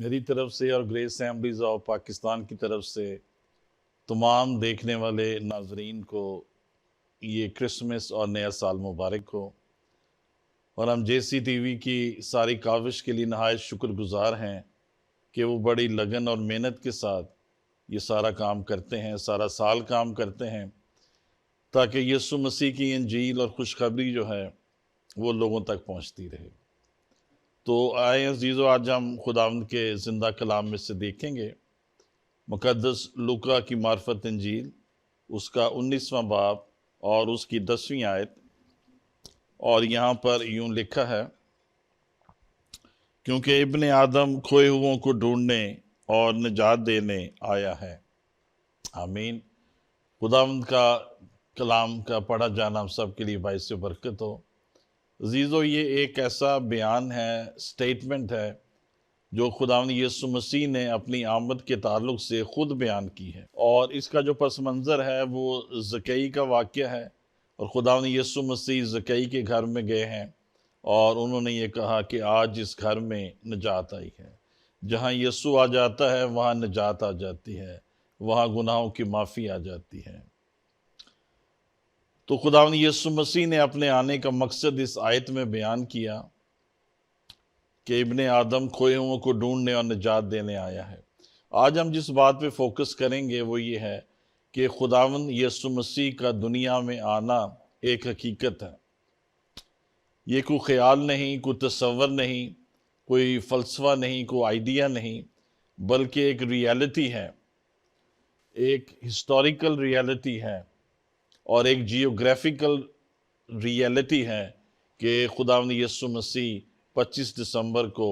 میری طرف سے اور گریس اسمبلیز آف پاکستان کی طرف سے تمام دیکھنے والے ناظرین کو یہ کرسمس اور نیا سال مبارک ہو، اور ہم جے سی ٹی وی کی ساری کاوش کے لیے نہایت شکر گزار ہیں کہ وہ بڑی لگن اور محنت کے ساتھ یہ سارا کام کرتے ہیں، سارا سال کام کرتے ہیں تاکہ یسوع مسیح کی انجیل اور خوشخبری جو ہے وہ لوگوں تک پہنچتی رہے۔ تو آئے عزیزو، آج ہم خداوند کے زندہ کلام میں سے دیکھیں گے مقدس لوکا کی معرفت انجیل، اس کا 19واں باب اور اس کی 10ویں آیت، اور یہاں پر یوں لکھا ہے، کیونکہ ابن آدم کھوئے ہوں کو ڈھونڈنے اور نجات دینے آیا ہے۔ آمین۔ خداوند کا کلام کا پڑھا جانا ہم سب کے لیے باعث برکت ہو۔ عزیزو، یہ ایک ایسا بیان ہے، سٹیٹمنٹ ہے جو خداوند یسوع مسیح نے اپنی آمد کے تعلق سے خود بیان کی ہے، اور اس کا جو پس منظر ہے وہ زکئی کا واقعہ ہے، اور خداوند یسوع مسیح زکئی کے گھر میں گئے ہیں اور انہوں نے یہ کہا کہ آج اس گھر میں نجات آئی ہے۔ جہاں یسوع آ جاتا ہے وہاں نجات آ جاتی ہے، وہاں گناہوں کی معافی آ جاتی ہے۔ تو خداوند یسوع مسیح نے اپنے آنے کا مقصد اس آیت میں بیان کیا کہ ابن آدم کھوئے ہوں کو ڈھونڈنے اور نجات دینے آیا ہے۔ آج ہم جس بات پہ فوکس کریں گے وہ یہ ہے کہ خداوند یسوع مسیح کا دنیا میں آنا ایک حقیقت ہے۔ یہ کوئی خیال نہیں، کوئی تصور نہیں، کوئی فلسفہ نہیں، کوئی آئیڈیا نہیں، بلکہ ایک ریالٹی ہے، ایک ہسٹوریکل ریالٹی ہے، اور ایک جیوگرافیکل ریالٹی ہے کہ خداوند یسوع مسیح 25 دسمبر کو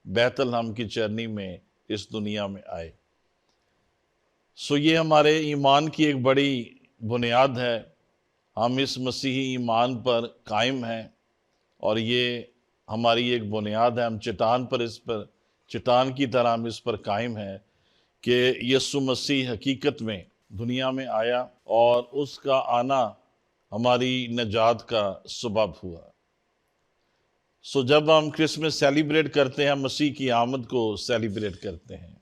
بیت الحم کی چرنی میں اس دنیا میں آئے۔ یہ ہمارے ایمان کی ایک بڑی بنیاد ہے۔ ہم اس مسیحی ایمان پر قائم ہیں، اور یہ ہماری ایک بنیاد ہے۔ ہم چٹان کی طرح ہم اس پر قائم ہیں کہ یسوع مسیح حقیقت میں دنیا میں آیا، اور اس کا آنا ہماری نجات کا سبب ہوا۔ جب ہم کرسمس سیلیبریٹ کرتے ہیں، ہم مسیح کی آمد کو سیلیبریٹ کرتے ہیں،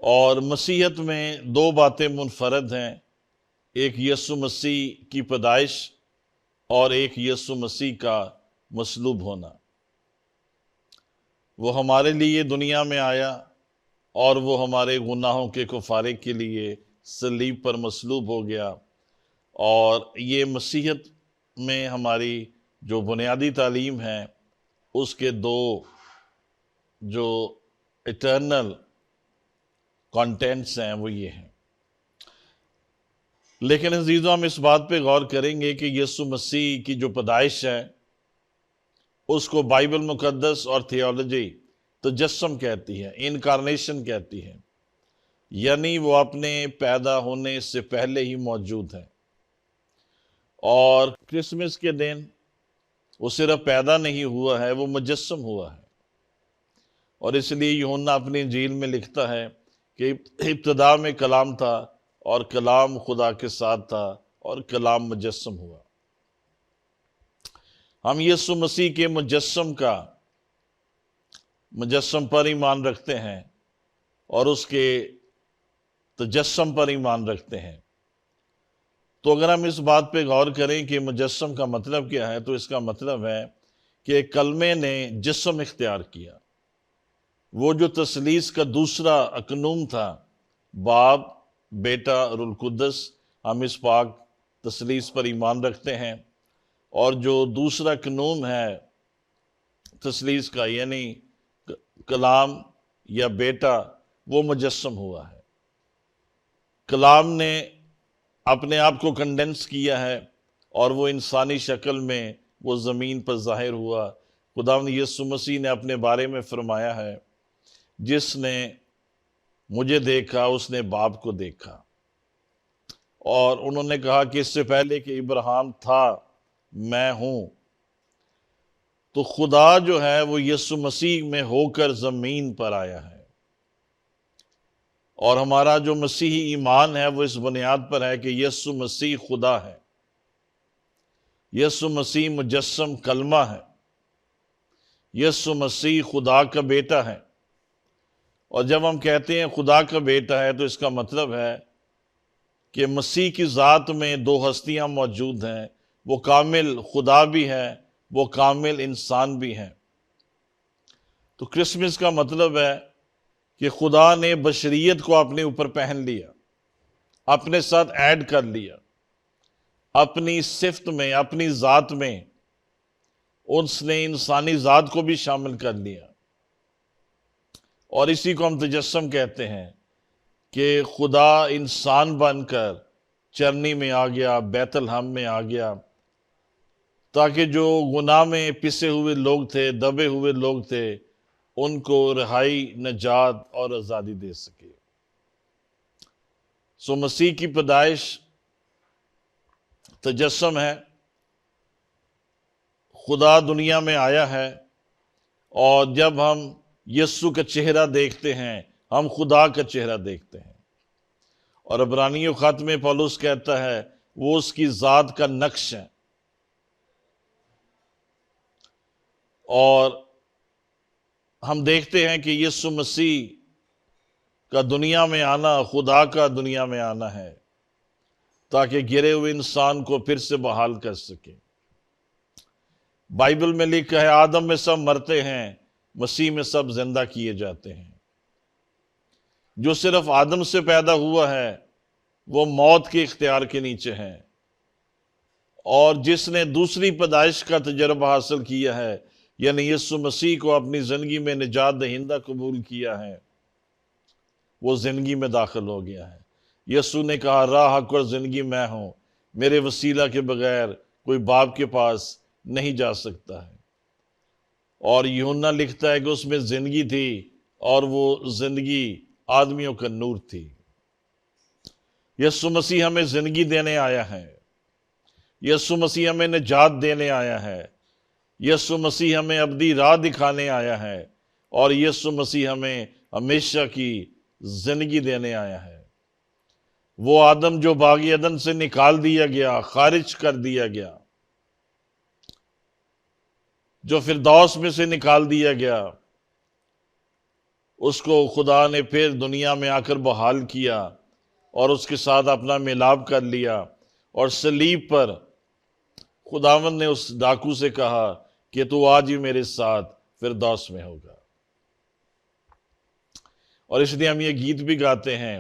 اور مسیحیت میں دو باتیں منفرد ہیں، ایک یسوع مسیح کی پیدائش اور ایک یسوع مسیح کا مصلوب ہونا۔ وہ ہمارے لیے دنیا میں آیا، اور وہ ہمارے گناہوں کے کفارے کے لیے صلیب پر مصلوب ہو گیا، اور یہ مسیحیت میں ہماری جو بنیادی تعلیم ہے اس کے دو جو ایٹرنل کانٹینٹس ہیں وہ یہ ہیں۔ لیکن عزیزو، ہم اس بات پہ غور کریں گے کہ یسوع مسیح کی جو پیدائش ہے اس کو بائبل مقدس اور تھیولوجی تجسم کہتی ہے، انکارنیشن کہتی ہے، یعنی وہ اپنے پیدا ہونے سے پہلے ہی موجود ہے۔ اور کرسمس کے دن وہ صرف پیدا نہیں ہوا ہے، وہ مجسم ہوا ہے، اور اس لیے یوحنا اپنی انجیل میں لکھتا ہے کہ ابتدا میں کلام تھا، اور کلام خدا کے ساتھ تھا، اور کلام مجسم ہوا۔ ہم یسوع مسیح کے مجسم پر ایمان رکھتے ہیں، اور اس کے تجسم پر ایمان رکھتے ہیں۔ تو اگر ہم اس بات پہ غور کریں کہ مجسم کا مطلب کیا ہے، تو اس کا مطلب ہے کہ کلمے نے جسم اختیار کیا۔ وہ جو تثلیث کا دوسرا اکنوم تھا، باپ، بیٹا اور روح القدس، ہم اس پاک تثلیث پر ایمان رکھتے ہیں، اور جو دوسرا اکنوم ہے تثلیث کا، یعنی کلام یا بیٹا، وہ مجسم ہوا ہے۔ کلام نے اپنے آپ کو کنڈنس کیا ہے، اور وہ انسانی شکل میں وہ زمین پر ظاہر ہوا۔ خداوند یسوع مسیح نے اپنے بارے میں فرمایا ہے، جس نے مجھے دیکھا اس نے باپ کو دیکھا، اور انہوں نے کہا کہ اس سے پہلے کہ ابراہیم تھا میں ہوں۔ تو خدا جو ہے وہ یسوع مسیح میں ہو کر زمین پر آیا ہے، اور ہمارا جو مسیحی ایمان ہے وہ اس بنیاد پر ہے کہ یسوع مسیح خدا ہے، یسوع مسیح مجسم کلمہ ہے، یسوع مسیح خدا کا بیٹا ہے، اور جب ہم کہتے ہیں خدا کا بیٹا ہے تو اس کا مطلب ہے کہ مسیح کی ذات میں دو ہستیاں موجود ہیں، وہ کامل خدا بھی ہے، وہ کامل انسان بھی ہے۔ تو کرسمس کا مطلب ہے کہ خدا نے بشریت کو اپنے اوپر پہن لیا، اپنے ساتھ ایڈ کر لیا، اپنی صفت میں، اپنی ذات میں اس نے انسانی ذات کو بھی شامل کر لیا، اور اسی کو ہم تجسم کہتے ہیں کہ خدا انسان بن کر چرنی میں آ گیا، بیت الحم میں آ گیا، تاکہ جو گناہ میں پسے ہوئے لوگ تھے، دبے ہوئے لوگ تھے، ان کو رہائی، نجات اور آزادی دے سکے۔ سو مسیح کی پیدائش تجسم ہے، خدا دنیا میں آیا ہے، اور جب ہم یسوع کا چہرہ دیکھتے ہیں ہم خدا کا چہرہ دیکھتے ہیں، اور عبرانیوں خط میں پولس کہتا ہے وہ اس کی ذات کا نقش ہے۔ اور ہم دیکھتے ہیں کہ یسوع مسیح کا دنیا میں آنا خدا کا دنیا میں آنا ہے، تاکہ گرے ہوئے انسان کو پھر سے بحال کر سکے۔ بائبل میں لکھا ہے آدم میں سب مرتے ہیں، مسیح میں سب زندہ کیے جاتے ہیں۔ جو صرف آدم سے پیدا ہوا ہے وہ موت کے اختیار کے نیچے ہے، اور جس نے دوسری پیدائش کا تجربہ حاصل کیا ہے، یعنی یسوع مسیح کو اپنی زندگی میں نجات دہندہ قبول کیا ہے، وہ زندگی میں داخل ہو گیا ہے۔ یسوع نے کہا راہ، حق اور زندگی میں ہوں، میرے وسیلہ کے بغیر کوئی باپ کے پاس نہیں جا سکتا ہے۔ اور یوحنا لکھتا ہے کہ اس میں زندگی تھی، اور وہ زندگی آدمیوں کا نور تھی۔ یسوع مسیح ہمیں زندگی دینے آیا ہے، یسوع مسیح ہمیں نجات دینے آیا ہے، یسوع مسیح ہمیں ابدی راہ دکھانے آیا ہے، اور یسوع مسیح ہمیں ہمیشہ کی زندگی دینے آیا ہے۔ وہ آدم جو باغ عدن سے نکال دیا گیا، خارج کر دیا گیا، جو فردوس میں سے نکال دیا گیا، اس کو خدا نے پھر دنیا میں آ کر بحال کیا، اور اس کے ساتھ اپنا ملاپ کر لیا، اور صلیب پر خداوند نے اس ڈاکو سے کہا کہ تو آج ہی میرے ساتھ فردوس میں ہوگا۔ اور اس لیے ہم یہ گیت بھی گاتے ہیں،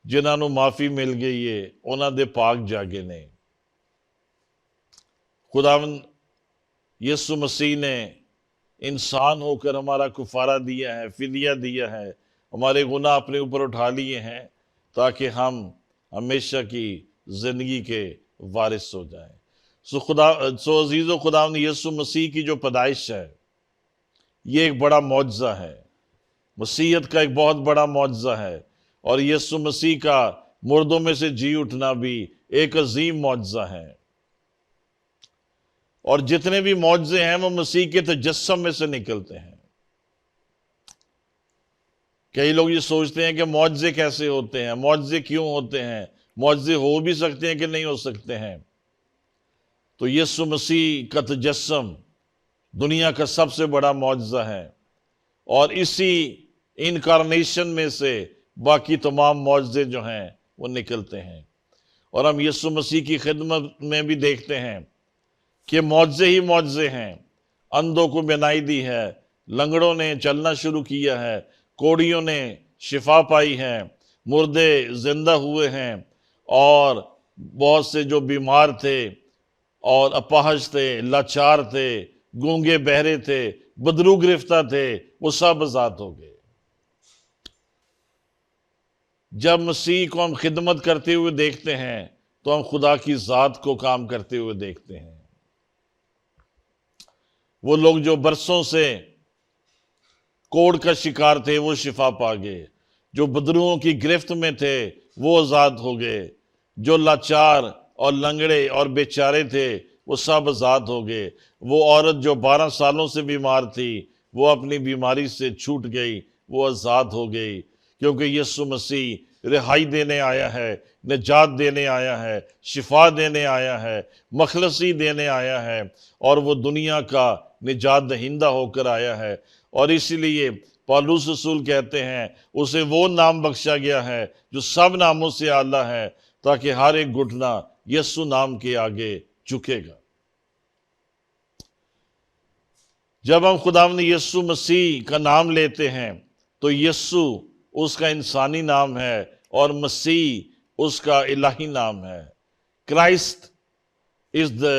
جنہاں نو معافی مل گئی ہے انہاں دے پاک جاگے نے۔ خداوند یسوع مسیح نے انسان ہو کر ہمارا کفارہ دیا ہے، فدیہ دیا ہے، ہمارے گناہ اپنے اوپر اٹھا لیے ہیں، تاکہ ہم ہمیشہ کی زندگی کے وارث ہو جائیں۔ سو عزیز و خداوند یسوع مسیح کی جو پیدائش ہے یہ ایک بڑا معجزہ ہے، مسیحیت کا ایک بہت بڑا معجزہ ہے، اور یسوع مسیح کا مردوں میں سے جی اٹھنا بھی ایک عظیم معجزہ ہے۔ اور جتنے بھی معجزے ہیں وہ مسیح کے تجسم میں سے نکلتے ہیں۔ کئی لوگ یہ سوچتے ہیں کہ معجزے کیسے ہوتے ہیں، معجزے کیوں ہوتے ہیں، معجزے ہو بھی سکتے ہیں کہ نہیں ہو سکتے ہیں۔ تو یسوع مسیح کا تجسم دنیا کا سب سے بڑا معجزہ ہے، اور اسی انکارنیشن میں سے باقی تمام معجزے جو ہیں وہ نکلتے ہیں۔ اور ہم یسوع مسیح کی خدمت میں بھی دیکھتے ہیں کہ معجزے ہی معجزے ہیں۔ اندھوں کو بینائی دی ہے، لنگڑوں نے چلنا شروع کیا ہے، کوڑیوں نے شفا پائی ہے، مردے زندہ ہوئے ہیں، اور بہت سے جو بیمار تھے اور اپاہج تھے، لاچار تھے، گونگے بہرے تھے، بدرو گرفتہ تھے، وہ سب آزاد ہو گئے۔ جب مسیح کو ہم خدمت کرتے ہوئے دیکھتے ہیں تو ہم خدا کی ذات کو کام کرتے ہوئے دیکھتے ہیں۔ وہ لوگ جو برسوں سے کوڑ کا شکار تھے وہ شفا پا گئے، جو بدروؤں کی گرفت میں تھے وہ آزاد ہو گئے، جو لاچار اور لنگڑے اور بیچارے تھے وہ سب آزاد ہو گئے، وہ عورت جو 12 سالوں سے بیمار تھی وہ اپنی بیماری سے چھوٹ گئی، وہ آزاد ہو گئی، کیونکہ یسوع مسیح رہائی دینے آیا ہے، نجات دینے آیا ہے، شفا دینے آیا ہے، مخلصی دینے آیا ہے، اور وہ دنیا کا نجات دہندہ ہو کر آیا ہے۔ اور اسی لیے پالوس رسول کہتے ہیں اسے وہ نام بخشا گیا ہے جو سب ناموں سے اعلیٰ ہے، تاکہ ہر ایک گھٹنا یسوع نام کے آگے جھکے گا۔ جب ہم خداوند یسوع مسیح کا نام لیتے ہیں تو یسوع اس کا انسانی نام ہے اور مسیح اس کا الہی نام ہے۔ Christ is the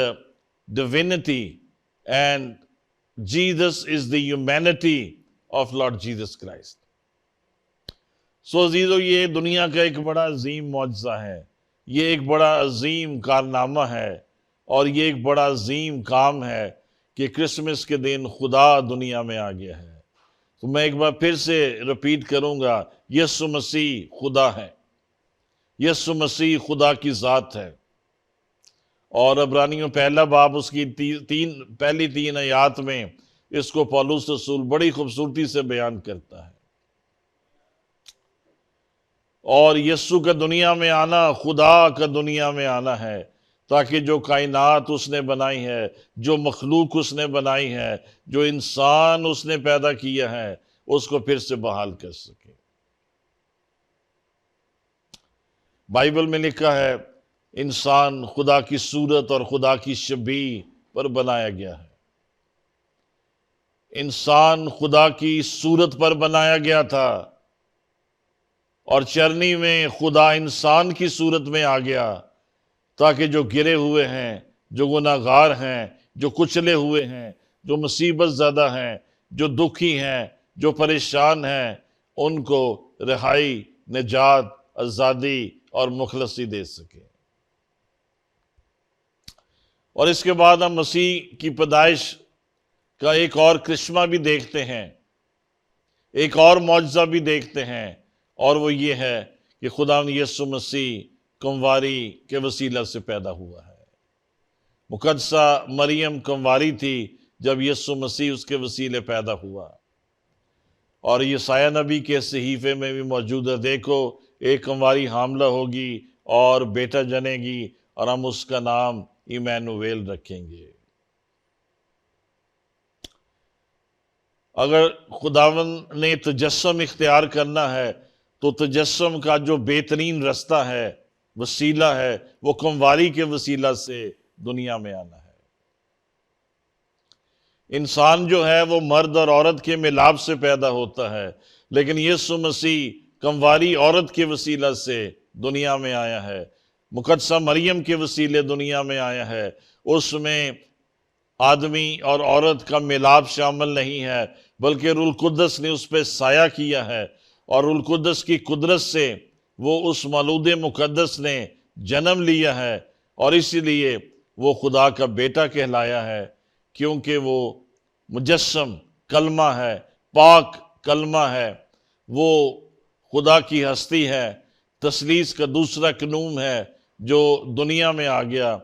divinity and Jesus is the humanity of Lord Jesus Christ۔ سو عزیزو، یہ دنیا کا ایک بڑا عظیم معجزہ ہے، یہ ایک بڑا عظیم کارنامہ ہے، اور یہ ایک بڑا عظیم کام ہے کہ کرسمس کے دن خدا دنیا میں آ گیا ہے۔ تو میں ایک بار پھر سے رپیٹ کروں گا، یسوع مسیح خدا ہے، یسوع مسیح خدا کی ذات ہے۔ اور عبرانیوں پہلا باب اس کی پہلی 3 آیات میں اس کو پالوس رسول بڑی خوبصورتی سے بیان کرتا ہے۔ اور یسوع کا دنیا میں آنا خدا کا دنیا میں آنا ہے، تاکہ جو کائنات اس نے بنائی ہے، جو مخلوق اس نے بنائی ہے، جو انسان اس نے پیدا کیا ہے، اس کو پھر سے بحال کر سکے۔ بائبل میں لکھا ہے انسان خدا کی صورت اور خدا کی شبیہ پر بنایا گیا ہے۔ انسان خدا کی صورت پر بنایا گیا تھا، اور چرنی میں خدا انسان کی صورت میں آ گیا، تاکہ جو گرے ہوئے ہیں، جو گناہگار ہیں، جو کچلے ہوئے ہیں، جو مصیبت زدہ ہیں، جو دکھی ہیں، جو پریشان ہیں، ان کو رہائی، نجات، آزادی اور مخلصی دے سکے۔ اور اس کے بعد ہم مسیح کی پیدائش کا ایک اور کرشمہ بھی دیکھتے ہیں، ایک اور معجزہ بھی دیکھتے ہیں، اور وہ یہ ہے کہ خداوند یسوع مسیح کنواری کے وسیلہ سے پیدا ہوا ہے۔ مقدسہ مریم کنواری تھی جب یسوع مسیح اس کے وسیلے پیدا ہوا۔ اور یسایہ نبی کے صحیفے میں بھی موجود ہے، دیکھو ایک کنواری حاملہ ہوگی اور بیٹا جنے گی، اور ہم اس کا نام ایمانویل رکھیں گے۔ اگر خداوند نے تجسم اختیار کرنا ہے تو تجسم کا جو بہترین رستہ ہے، وسیلہ ہے، وہ کنواری کے وسیلہ سے دنیا میں آنا ہے۔ انسان جو ہے وہ مرد اور عورت کے ملاپ سے پیدا ہوتا ہے، لیکن یسوع مسیح کنواری عورت کے وسیلہ سے دنیا میں آیا ہے، مقدسہ مریم کے وسیلے دنیا میں آیا ہے۔ اس میں آدمی اور عورت کا ملاپ شامل نہیں ہے، بلکہ روح القدس نے اس پہ سایہ کیا ہے، اور روح القدس کی قدرت سے وہ اس مولود مقدس نے جنم لیا ہے، اور اسی لیے وہ خدا کا بیٹا کہلایا ہے، کیونکہ وہ مجسم کلمہ ہے، پاک کلمہ ہے، وہ خدا کی ہستی ہے، تثلیث کا دوسرا کنوم ہے جو دنیا میں آ گیا،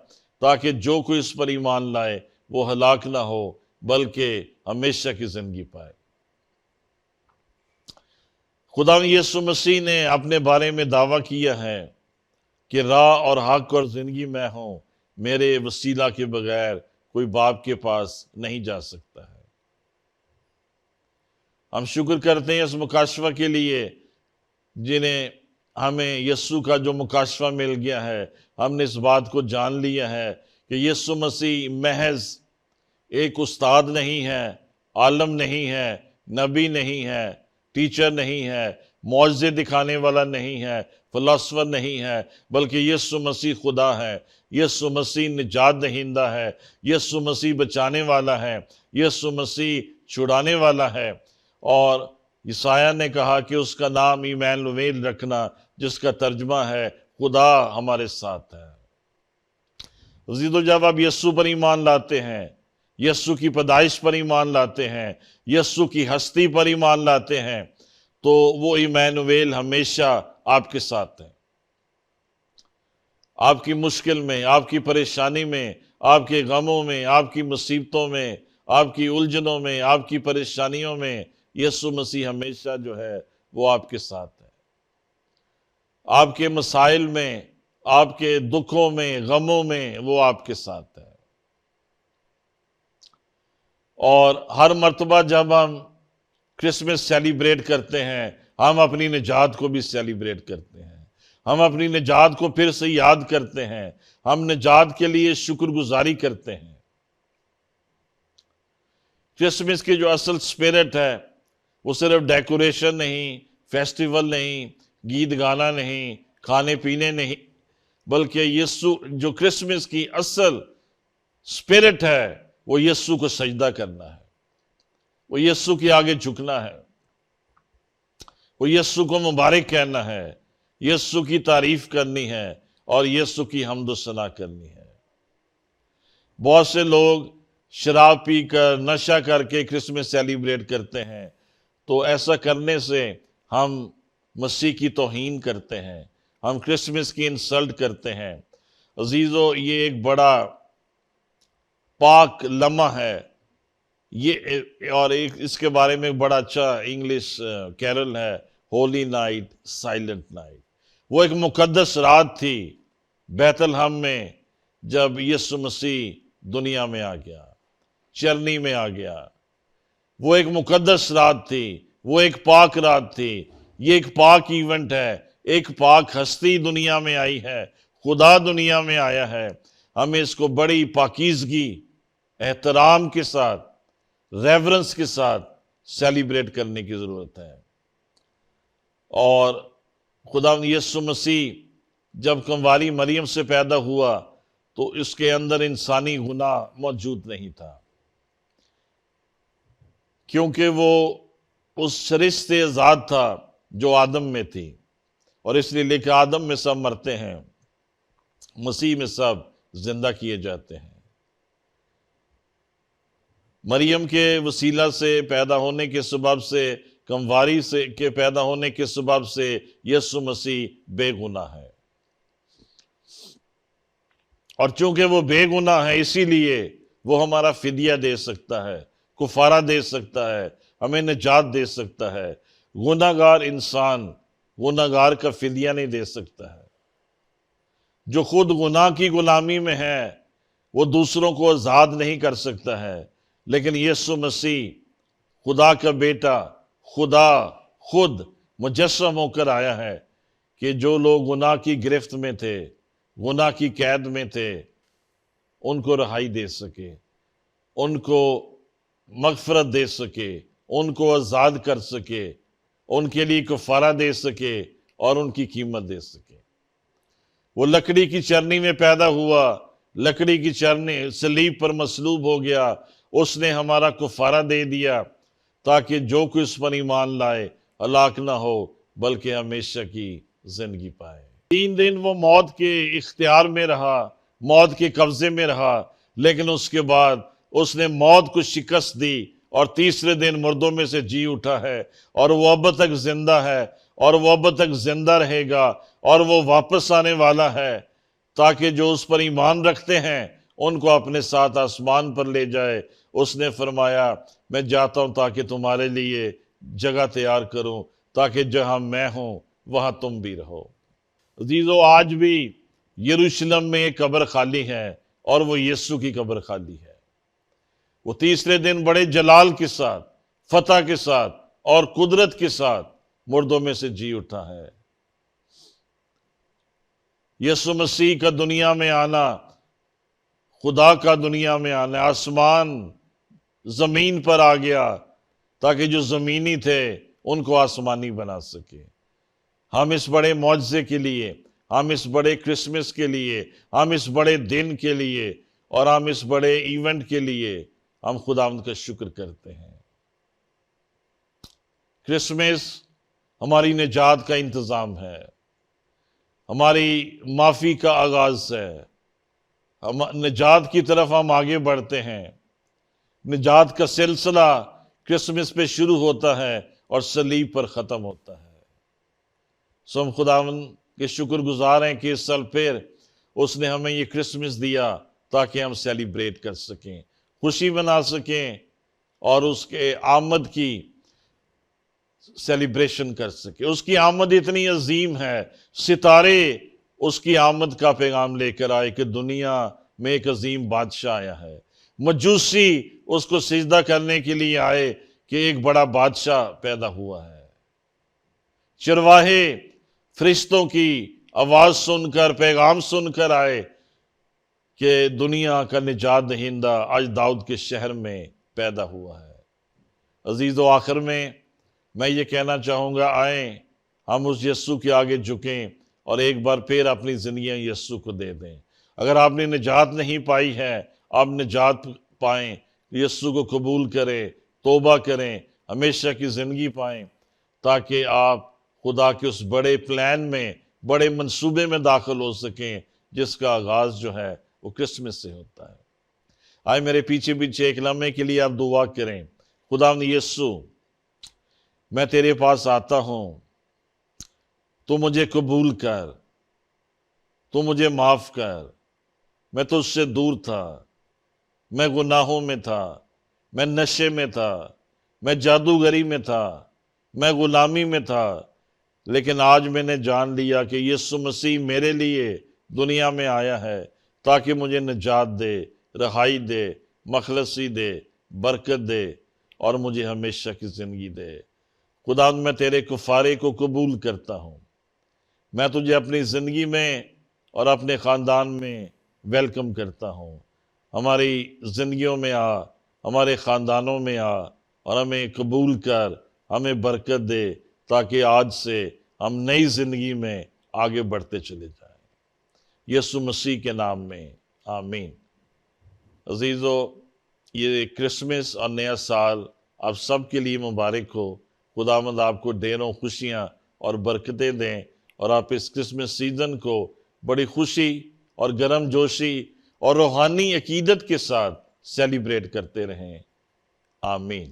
تاکہ جو کوئی اس پر ایمان لائے وہ ہلاک نہ ہو بلکہ ہمیشہ کی زندگی پائے۔ خداوند یسوع مسیح نے اپنے بارے میں دعویٰ کیا ہے کہ راہ اور حق اور زندگی میں ہوں، میرے وسیلہ کے بغیر کوئی باپ کے پاس نہیں جا سکتا ہے۔ ہم شکر کرتے ہیں اس مکاشفہ کے لیے جنہیں ہمیں یسوع کا جو مکاشفہ مل گیا ہے، ہم نے اس بات کو جان لیا ہے کہ یسوع مسیح محض ایک استاد نہیں ہے، عالم نہیں ہے، نبی نہیں ہے، ٹیچر نہیں ہے، معجزے دکھانے والا نہیں ہے، فلسفر نہیں ہے، بلکہ یسوع مسیح خدا ہے، یسوع مسیح نجات دہندہ ہے، یسوع مسیح بچانے والا ہے، یسوع مسیح چھڑانے والا ہے۔ اور یسایہ نے کہا کہ اس کا نام ایمانویل رکھنا، جس کا ترجمہ ہے خدا ہمارے ساتھ ہے۔ عزیزو، جب آپ یسوع پر ایمان لاتے ہیں، یسوع کی پیدائش پر ایمان لاتے ہیں، یسوع کی ہستی پر ایمان لاتے ہیں، تو وہ ایمانویل ہمیشہ آپ کے ساتھ ہے۔ آپ کی مشکل میں، آپ کی پریشانی میں، آپ کے غموں میں، آپ کی مصیبتوں میں، آپ کی الجھنوں میں، آپ کی پریشانیوں میں یسوع مسیح ہمیشہ جو ہے وہ آپ کے ساتھ ہے۔ آپ کے مسائل میں، آپ کے دکھوں میں، غموں میں وہ آپ کے ساتھ ہے۔ اور ہر مرتبہ جب ہم کرسمس سیلیبریٹ کرتے ہیں، ہم اپنی نجات کو بھی سیلیبریٹ کرتے ہیں، ہم اپنی نجات کو پھر سے یاد کرتے ہیں، ہم نجات کے لیے شکر گزاری کرتے ہیں۔ کرسمس کی جو اصل سپیرٹ ہے وہ صرف ڈیکوریشن نہیں، فیسٹیول نہیں، گیت گانا نہیں، کھانے پینے نہیں، بلکہ یسوع جو کرسمس کی اصل سپیرٹ ہے وہ یسوع کو سجدہ کرنا ہے، وہ یسوع کے آگے جھکنا ہے، وہ یسوع کو مبارک کہنا ہے، یسوع کی تعریف کرنی ہے اور یسوع کی حمد و ثنا کرنی ہے۔ بہت سے لوگ شراب پی کر، نشہ کر کے کرسمس سیلیبریٹ کرتے ہیں، تو ایسا کرنے سے ہم مسیح کی توہین کرتے ہیں، ہم کرسمس کی انسلٹ کرتے ہیں۔ عزیزو، یہ ایک بڑا پاک لمحہ ہے یہ، اور اس کے بارے میں بڑا اچھا انگلش کیرل ہے، ہولی نائٹ، سائلنٹ نائٹ۔ وہ ایک مقدس رات تھی بیت الحم میں، جب یسوع مسیح دنیا میں آ گیا، چرنی میں آ گیا۔ وہ ایک مقدس رات تھی، وہ ایک پاک رات تھی۔ یہ ایک پاک ایونٹ ہے، ایک پاک ہستی دنیا میں آئی ہے، خدا دنیا میں آیا ہے۔ ہمیں اس کو بڑی پاکیزگی، احترام کے ساتھ، ریورنس کے ساتھ سیلیبریٹ کرنے کی ضرورت ہے۔ اور خدا یسوع مسیح جب کنواری مریم سے پیدا ہوا تو اس کے اندر انسانی گناہ موجود نہیں تھا، کیونکہ وہ اس شرش سے آزاد تھا جو آدم میں تھی، اور اس لیے لکھا آدم میں سب مرتے ہیں، مسیح میں سب زندہ کیے جاتے ہیں۔ مریم کے وسیلہ سے پیدا ہونے کے سبب سے، کنواری سے کے پیدا ہونے کے سبب سے یسوع مسیح بے گناہ ہے، اور چونکہ وہ بے گناہ ہے اسی لیے وہ ہمارا فدیہ دے سکتا ہے، کفارہ دے سکتا ہے، ہمیں نجات دے سکتا ہے۔ گناہ گار انسان گناہ گار کا فدیہ نہیں دے سکتا ہے۔ جو خود گناہ کی غلامی میں ہے وہ دوسروں کو آزاد نہیں کر سکتا ہے، لیکن یسوع مسیح خدا کا بیٹا، خدا خود مجسم ہو کر آیا ہے کہ جو لوگ گناہ کی گرفت میں تھے، گناہ کی قید میں تھے، ان کو رہائی دے سکے، ان کو مغفرت دے سکے، ان کو آزاد کر سکے، ان کے لیے کفارہ دے سکے اور ان کی قیمت دے سکے۔ وہ لکڑی کی چرنی میں پیدا ہوا، لکڑی کی چرنی صلیب پر مصلوب ہو گیا، اس نے ہمارا کفارہ دے دیا تاکہ جو کوئی اس پر ایمان لائے ہلاک نہ ہو بلکہ ہمیشہ کی زندگی پائے۔ 3 دن وہ موت کے اختیار میں رہا، موت کے قبضے میں رہا، لیکن اس کے بعد اس نے موت کو شکست دی اور تیسرے دن مردوں میں سے جی اٹھا ہے، اور وہ اب تک زندہ ہے، اور وہ اب تک زندہ رہے گا، اور وہ واپس آنے والا ہے تاکہ جو اس پر ایمان رکھتے ہیں ان کو اپنے ساتھ آسمان پر لے جائے۔ اس نے فرمایا میں جاتا ہوں تاکہ تمہارے لیے جگہ تیار کروں، تاکہ جہاں میں ہوں وہاں تم بھی رہو۔ عزیزو، آج بھی یروشلم میں ایک قبر خالی ہے، اور وہ یسوع کی قبر خالی ہے۔ وہ تیسرے دن بڑے جلال کے ساتھ، فتح کے ساتھ اور قدرت کے ساتھ مردوں میں سے جی اٹھا ہے۔ یسوع مسیح کا دنیا میں آنا، خدا کا دنیا میں آنا، آسمان زمین پر آ گیا تاکہ جو زمینی تھے ان کو آسمانی بنا سکے۔ ہم اس بڑے معجزے کے لیے، ہم اس بڑے کرسمس کے لیے، ہم اس بڑے دن کے لیے اور ہم اس بڑے ایونٹ کے لیے ہم خداوند کا شکر کرتے ہیں۔ کرسمس ہماری نجات کا انتظام ہے، ہماری معافی کا آغاز ہے، نجات کی طرف ہم آگے بڑھتے ہیں۔ نجات کا سلسلہ کرسمس پہ شروع ہوتا ہے اور صلیب پر ختم ہوتا ہے۔ سو ہم خداوند کے شکر گزار ہیں کہ اس سال پھر اس نے ہمیں یہ کرسمس دیا تاکہ ہم سیلیبریٹ کر سکیں، خوشی منا سکیں، اور اس کے آمد کی سیلیبریشن کر سکے۔ اس کی آمد اتنی عظیم ہے، ستارے اس کی آمد کا پیغام لے کر آئے کہ دنیا میں ایک عظیم بادشاہ آیا ہے۔ مجوسی اس کو سجدہ کرنے کے لیے آئے کہ ایک بڑا بادشاہ پیدا ہوا ہے۔ چرواہے فرشتوں کی آواز سن کر، پیغام سن کر آئے کہ دنیا کا نجات دہندہ آج داؤد کے شہر میں پیدا ہوا ہے۔ عزیزو، آخر میں یہ کہنا چاہوں گا، آئیں ہم اس یسوع کے آگے جھکیں اور ایک بار پھر اپنی زندگیاں یسوع کو دے دیں۔ اگر آپ نے نجات نہیں پائی ہے، آپ نجات پائیں، یسوع کو قبول کریں، توبہ کریں، ہمیشہ کی زندگی پائیں، تاکہ آپ خدا کے اس بڑے پلان میں، بڑے منصوبے میں داخل ہو سکیں، جس کا آغاز جو ہے وہ کرسمس سے ہوتا ہے۔ آئے میرے پیچھے پیچھے ایک لمحے کے لیے آپ دعا کریں۔ خداوند یسوع، میں تیرے پاس آتا ہوں، تو مجھے قبول کر، تو مجھے معاف کر۔ میں تجھ سے دور تھا، میں گناہوں میں تھا، میں نشے میں تھا، میں جادوگری میں تھا، میں غلامی میں تھا، لیکن آج میں نے جان لیا کہ یسوع مسیح میرے لیے دنیا میں آیا ہے تاکہ مجھے نجات دے، رہائی دے، مخلصی دے، برکت دے اور مجھے ہمیشہ کی زندگی دے۔ خداوند، میں تیرے کفارے کو قبول کرتا ہوں۔ میں تجھے اپنی زندگی میں اور اپنے خاندان میں ویلکم کرتا ہوں۔ ہماری زندگیوں میں آ، ہمارے خاندانوں میں آ اور ہمیں قبول کر، ہمیں برکت دے، تاکہ آج سے ہم نئی زندگی میں آگے بڑھتے چلے جائیں۔ یسوع مسیح کے نام میں آمین۔ عزیزو، یہ کرسمس اور نیا سال آپ سب کے لیے مبارک ہو۔ خداوند آپ کو ڈھیروں خوشیاں اور برکتیں دیں، اور آپ اس کرسمس سیزن کو بڑی خوشی اور گرم جوشی اور روحانی عقیدت کے ساتھ سیلیبریٹ کرتے رہیں۔ آمین۔